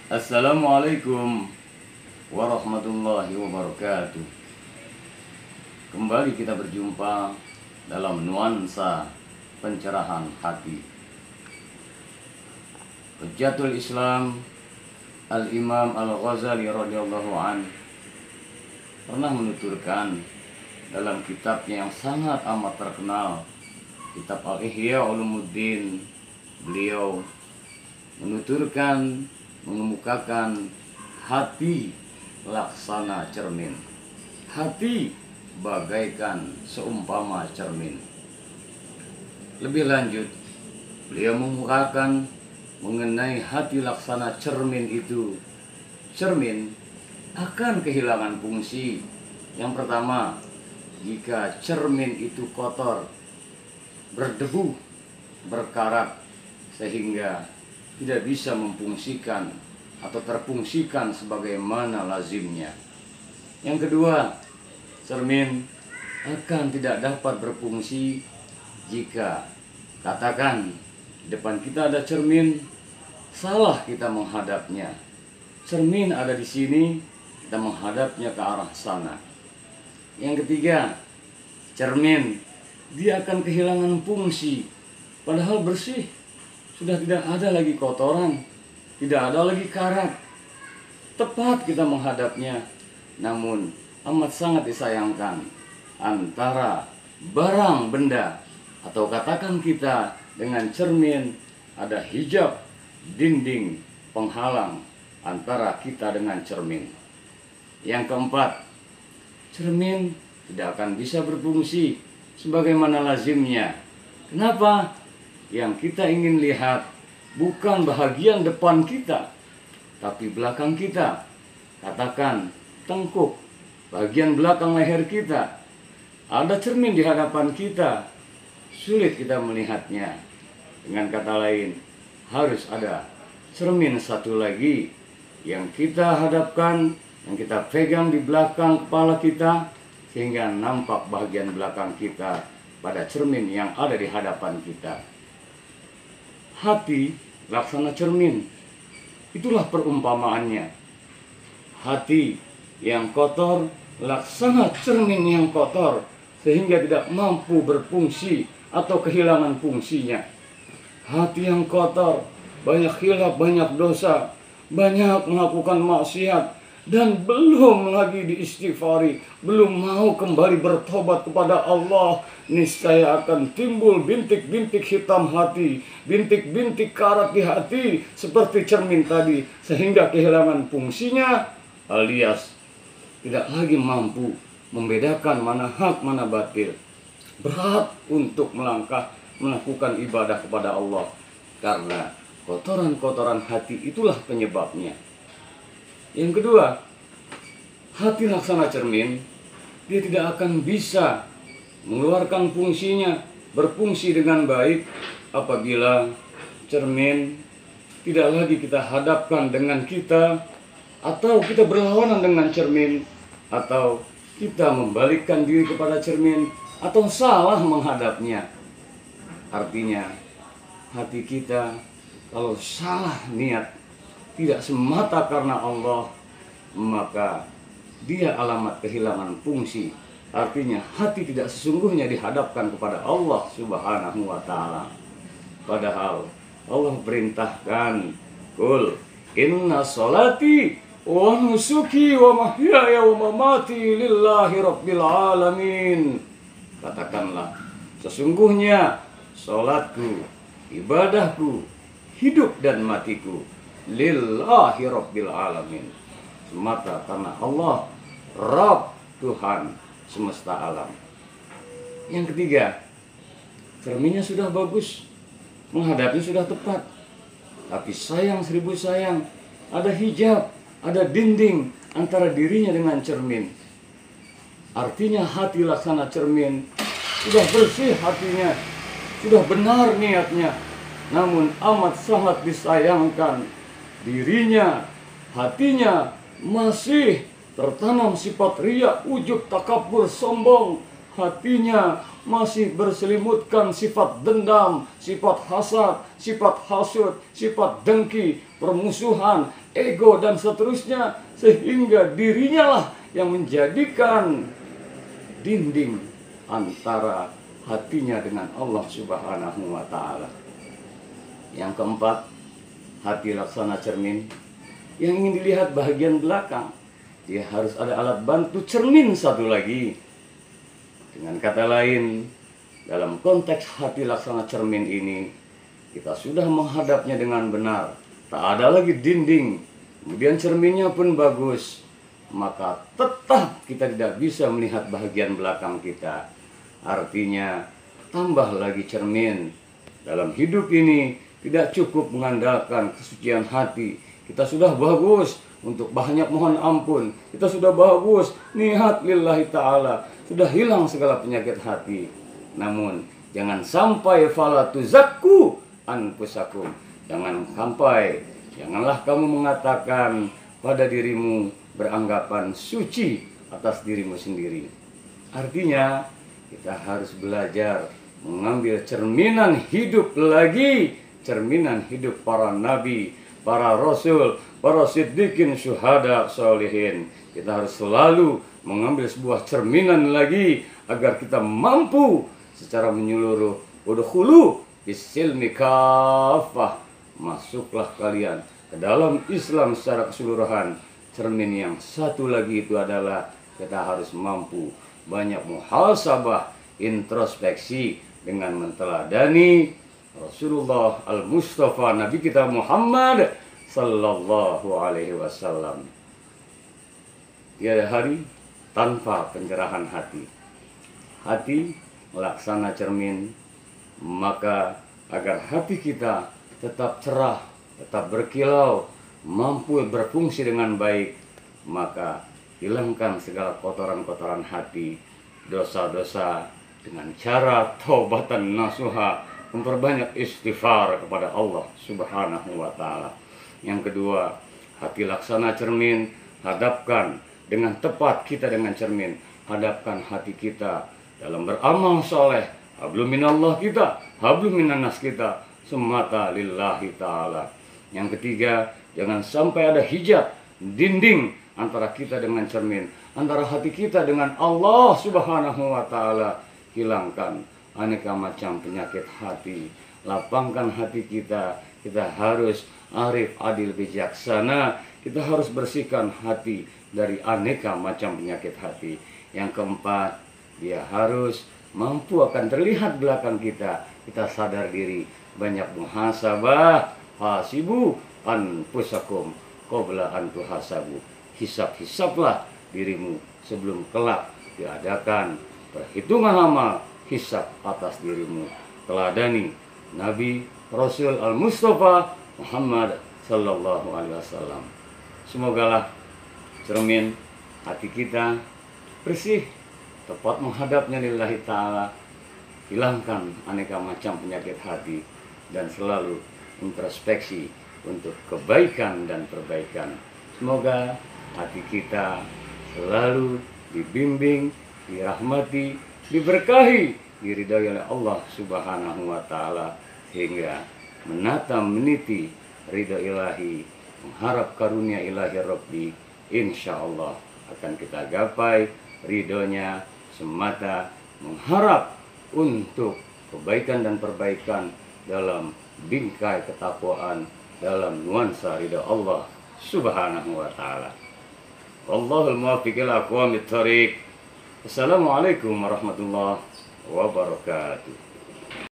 Assalamualaikum warahmatullahi wabarakatuh. Kembali kita berjumpa dalam nuansa pencerahan hati. Hujjatul Islam Al-Imam Al-Ghazali radhiyallahu an pernah menuturkan dalam kitabnya yang sangat amat terkenal, kitab Al-Ihya Ulumuddin, beliau menuturkan, mengemukakan hati laksana cermin. Hati bagaikan seumpama cermin. Lebih lanjut, beliau mengemukakan mengenai hati laksana cermin itu. Cermin akan kehilangan fungsi. Yang pertama, jika cermin itu kotor, berdebu, berkarat, sehingga tidak bisa memfungsikan atau terfungsikan sebagaimana lazimnya. Yang kedua, cermin akan tidak dapat berfungsi jika katakan depan kita ada cermin, salah kita menghadapnya. Cermin ada di sini, kita menghadapnya ke arah sana. Yang ketiga, cermin dia akan kehilangan fungsi, padahal bersih. Sudah tidak ada lagi kotoran, tidak ada lagi karat. Tepat kita menghadapnya, namun amat sangat disayangkan antara barang benda atau katakan kita dengan cermin ada hijab, dinding, penghalang antara kita dengan cermin. Yang keempat, cermin tidak akan bisa berfungsi sebagaimana lazimnya. Kenapa? Yang kita ingin lihat bukan bahagian depan kita, tapi belakang kita. Katakan tengkuk, bagian belakang leher kita. Ada cermin di hadapan kita, sulit kita melihatnya. Dengan kata lain, harus ada cermin satu lagi yang kita hadapkan, yang kita pegang di belakang kepala kita, sehingga nampak bagian belakang kita pada cermin yang ada di hadapan kita. Hati laksana cermin, itulah perumpamaannya. Hati yang kotor laksana cermin yang kotor, sehingga tidak mampu berfungsi atau kehilangan fungsinya. Hati yang kotor, banyak khilaf, banyak dosa, banyak melakukan maksiat, dan belum lagi diistighfari, belum mau kembali bertobat kepada Allah, niscaya akan timbul bintik-bintik hitam hati, bintik-bintik karat di hati seperti cermin tadi, sehingga kehilangan fungsinya alias tidak lagi mampu membedakan mana hak mana batil. Berat untuk melakukan ibadah kepada Allah karena kotoran-kotoran hati itulah penyebabnya. Yang kedua, hati laksana cermin, dia tidak akan bisa mengeluarkan fungsinya, berfungsi dengan baik apabila cermin tidak lagi kita hadapkan dengan kita, atau kita berlawanan dengan cermin, atau kita membalikkan diri kepada cermin, atau salah menghadapnya. Artinya, hati kita kalau salah niat, tidak semata karena Allah, maka dia alamat kehilangan fungsi. Artinya hati tidak sesungguhnya dihadapkan kepada Allah Subhanahu wa ta'ala. Padahal Allah perintahkan, Qul inna sholati wa nusuki wa mahyaya wa mamati lillahi rabbil alamin. Katakanlah, sesungguhnya sholatku, ibadahku, hidup dan matiku lillahi rabbil alamin, semata karena Allah, Rabb, Tuhan semesta alam. Yang ketiga, cerminnya sudah bagus, menghadapnya sudah tepat, tapi sayang seribu sayang, ada hijab, ada dinding antara dirinya dengan cermin. Artinya hati laksana cermin sudah bersih hatinya, sudah benar niatnya, namun amat sangat disayangkan dirinya, hatinya masih tertanam sifat riya, ujub, takabur, sombong. Hatinya masih berselimutkan sifat dendam, sifat hasad, sifat hasud, sifat dengki, permusuhan, ego dan seterusnya, sehingga dirinya lah yang menjadikan dinding antara hatinya dengan Allah Subhanahu wa Ta'ala. Yang keempat, hati laksana cermin. Yang ingin dilihat bagian belakang, dia harus ada alat bantu cermin satu lagi. Dengan kata lain, dalam konteks hati laksana cermin ini, kita sudah menghadapnya dengan benar. Tak ada lagi dinding, kemudian cerminnya pun bagus, maka tetap kita tidak bisa melihat bagian belakang kita. Artinya, tambah lagi cermin. Dalam hidup ini tidak cukup mengandalkan kesucian hati. Kita sudah bagus untuk banyak mohon ampun, kita sudah bagus niat lillahi ta'ala, sudah hilang segala penyakit hati. Namun jangan sampai fala tuzakku anfusakum, janganlah kamu mengatakan pada dirimu, beranggapan suci atas dirimu sendiri. Artinya kita harus belajar mengambil cerminan hidup lagi, cerminan hidup para nabi, para rasul, para siddiqin, syuhada, sholihin. Kita harus selalu mengambil sebuah cerminan lagi agar kita mampu secara menyeluruh. Udkhulu bisilmi kafah, masuklah kalian ke dalam Islam secara keseluruhan. Cermin yang satu lagi itu adalah kita harus mampu banyak muhasabah, introspeksi dengan menteladani Rasulullah Al-Mustafa, Nabi kita Muhammad Sallallahu Alaihi Wasallam. Tiada hari tanpa pencerahan hati. Hati melaksana cermin, maka agar hati kita tetap cerah, tetap berkilau, mampu berfungsi dengan baik, maka hilangkan segala kotoran-kotoran hati, dosa-dosa dengan cara taubatan nasuha, memperbanyak istighfar kepada Allah Subhanahu wa Ta'ala. Yang kedua, hati laksana cermin, hadapkan dengan tepat kita dengan cermin, hadapkan hati kita dalam beramal soleh, hablum minallah kita, hablum minannas kita, semata lillahi ta'ala. Yang ketiga, jangan sampai ada hijab, dinding antara kita dengan cermin, antara hati kita dengan Allah Subhanahu wa Ta'ala. Hilangkan aneka macam penyakit hati, lapangkan hati kita. Kita harus arif, adil, bijaksana. Kita harus bersihkan hati dari aneka macam penyakit hati. Yang keempat, dia harus mampu akan terlihat belakang kita. Kita sadar diri, banyak muhasabah, hasibu anfusakum qabla an tuhasabu. Hisab-hisablah dirimu sebelum kelak diadakan perhitungan amal, hisab atas dirimu. Teladani Nabi Rasul Al-Mustafa Muhammad Sallallahu Alaihi Wasallam. Semogalah cermin hati kita bersih, tepat menghadapnya lillahi ta'ala, hilangkan aneka macam penyakit hati, dan selalu introspeksi untuk kebaikan dan perbaikan. Semoga hati kita selalu dibimbing, dirahmati, diberkahi, diridhai oleh Allah Subhanahu wa Ta'ala, hingga menata meniti ridha ilahi, mengharap karunia ilahi Rabbi. Insya Allah akan kita gapai ridhonya semata, mengharap untuk kebaikan dan perbaikan dalam bingkai ketakwaan, dalam nuansa ridha Allah Subhanahu wa Ta'ala. Wallahul muwaffiq ila aqwamit thariq. Assalamualaikum warahmatullahi wabarakatuh.